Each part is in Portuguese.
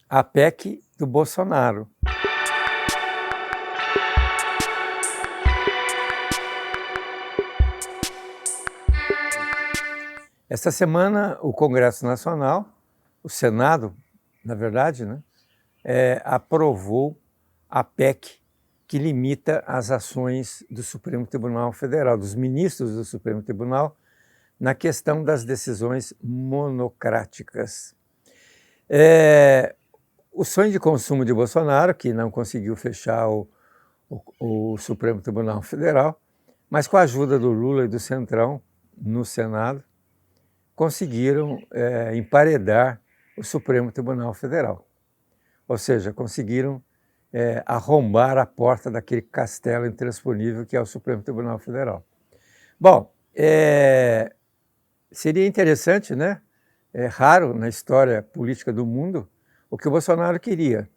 A PEC do Bolsonaro. Esta semana, o Congresso Nacional, o Senado, na verdade, né, aprovou a PEC que limita as ações do Supremo Tribunal Federal, dos ministros do Supremo Tribunal, na questão das decisões monocráticas. O sonho de consumo de Bolsonaro, que não conseguiu fechar o Supremo Tribunal Federal, mas com a ajuda do Lula e do Centrão no Senado, conseguiram emparedar o Supremo Tribunal Federal. Ou seja, conseguiram arrombar a porta daquele castelo intransponível que é o Supremo Tribunal Federal. Bom, seria interessante, né? É raro na história política do mundo o que o Bolsonaro queria: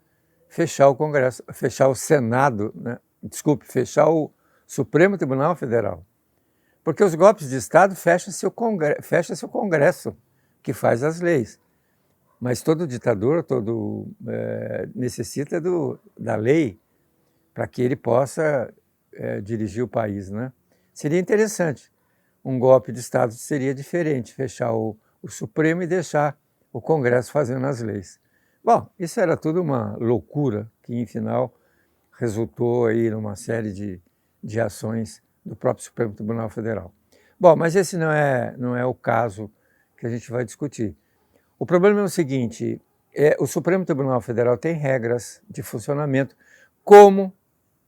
fechar o Congresso, fechar o Senado, né? Desculpe, fechar o Supremo Tribunal Federal. Porque os golpes de Estado fecha-se o Congresso, que faz as leis. Mas todo ditador, necessita da lei para que ele possa dirigir o país, né? Seria interessante. Um golpe de Estado seria diferente, fechar o Supremo e deixar o Congresso fazendo as leis. Bom, isso era tudo uma loucura que, em final, resultou aí numa série de ações do próprio Supremo Tribunal Federal. Bom, mas esse não é o caso que a gente vai discutir. O problema é o seguinte: o Supremo Tribunal Federal tem regras de funcionamento, como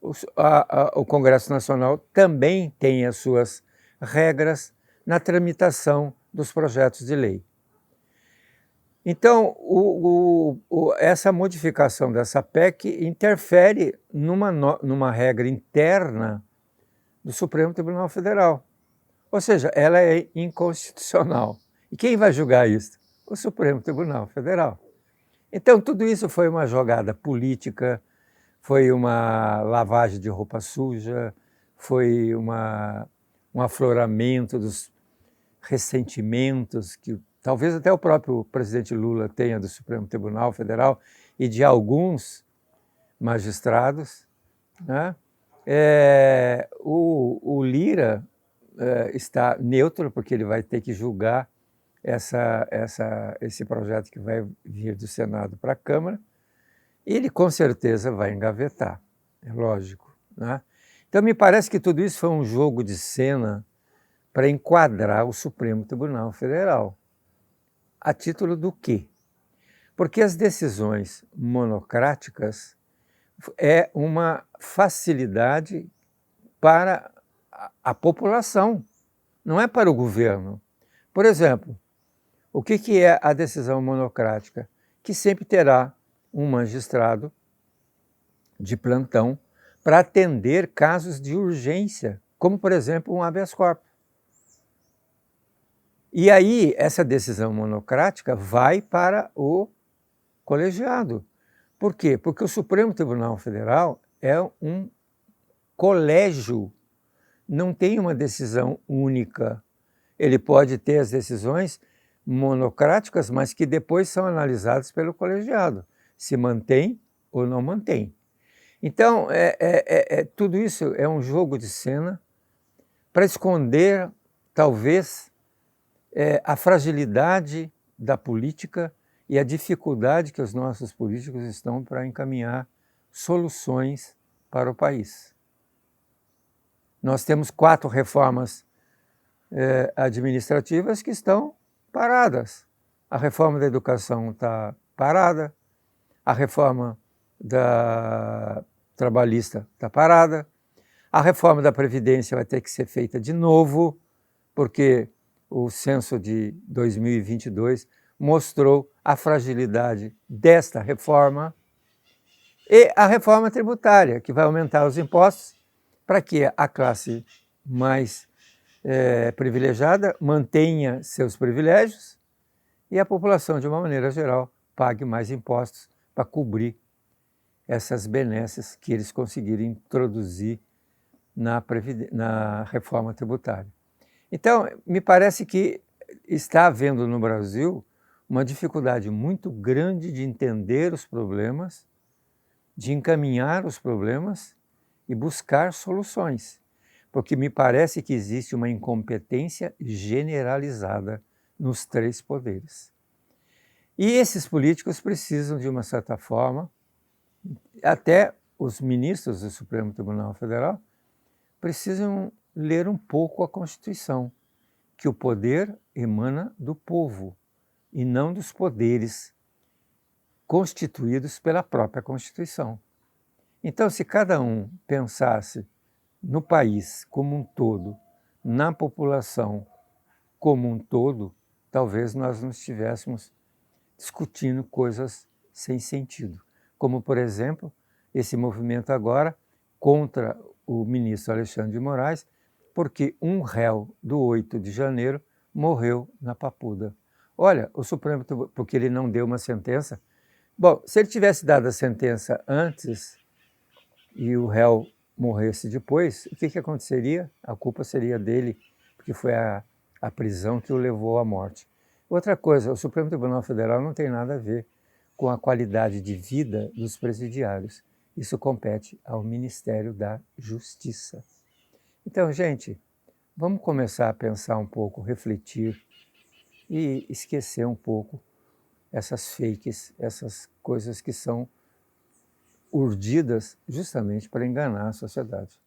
o Congresso Nacional também tem as suas regras na tramitação dos projetos de lei. Então, essa modificação dessa PEC interfere numa regra interna do Supremo Tribunal Federal. Ou seja, ela é inconstitucional. E quem vai julgar isso? O Supremo Tribunal Federal. Então, tudo isso foi uma jogada política, foi uma lavagem de roupa suja, foi um afloramento dos ressentimentos que talvez até o próprio presidente Lula tenha do Supremo Tribunal Federal e de alguns magistrados, né? O Lira está neutro, porque ele vai ter que julgar esse projeto que vai vir do Senado para a Câmara, e ele com certeza vai engavetar, é lógico, né? Então me parece que tudo isso foi um jogo de cena para enquadrar o Supremo Tribunal Federal. A título do quê? Porque as decisões monocráticas é uma facilidade para a população, não é para o governo. Por exemplo, o que é a decisão monocrática? Que sempre terá um magistrado de plantão para atender casos de urgência, como, por exemplo, um habeas corpus. E aí, essa decisão monocrática vai para o colegiado. Por quê? Porque o Supremo Tribunal Federal é um colégio, não tem uma decisão única. Ele pode ter as decisões monocráticas, mas que depois são analisadas pelo colegiado, se mantém ou não mantém. Então, tudo isso é um jogo de cena para esconder, talvez, a fragilidade da política e a dificuldade que os nossos políticos estão para encaminhar soluções para o país. Nós temos 4 reformas administrativas que estão paradas. A reforma da educação está parada, a reforma trabalhista está parada, a reforma da Previdência vai ter que ser feita de novo, porque o censo de 2022 mostrou a fragilidade desta reforma, e a reforma tributária, que vai aumentar os impostos para que a classe mais privilegiada mantenha seus privilégios e a população, de uma maneira geral, pague mais impostos para cobrir essas benesses que eles conseguiram introduzir na reforma tributária. Então, me parece que está havendo no Brasil uma dificuldade muito grande de entender os problemas, de encaminhar os problemas e buscar soluções, porque me parece que existe uma incompetência generalizada nos três poderes. E esses políticos precisam, de uma certa forma, até os ministros do Supremo Tribunal Federal, precisam ler um pouco a Constituição, que o poder emana do povo e não dos poderes constituídos pela própria Constituição. Então, se cada um pensasse no país como um todo, na população como um todo, talvez nós não estivéssemos discutindo coisas sem sentido. Como, por exemplo, esse movimento agora contra o ministro Alexandre de Moraes, porque um réu do 8 de janeiro morreu na Papuda. Olha, o Supremo, porque ele não deu uma sentença. Bom, se ele tivesse dado a sentença antes e o réu morresse depois, o que aconteceria? A culpa seria dele, porque foi a prisão que o levou à morte. Outra coisa, o Supremo Tribunal Federal não tem nada a ver com a qualidade de vida dos presidiários. Isso compete ao Ministério da Justiça. Então, gente, vamos começar a pensar um pouco, refletir e esquecer um pouco essas fakes, essas coisas que são urdidas justamente para enganar a sociedade.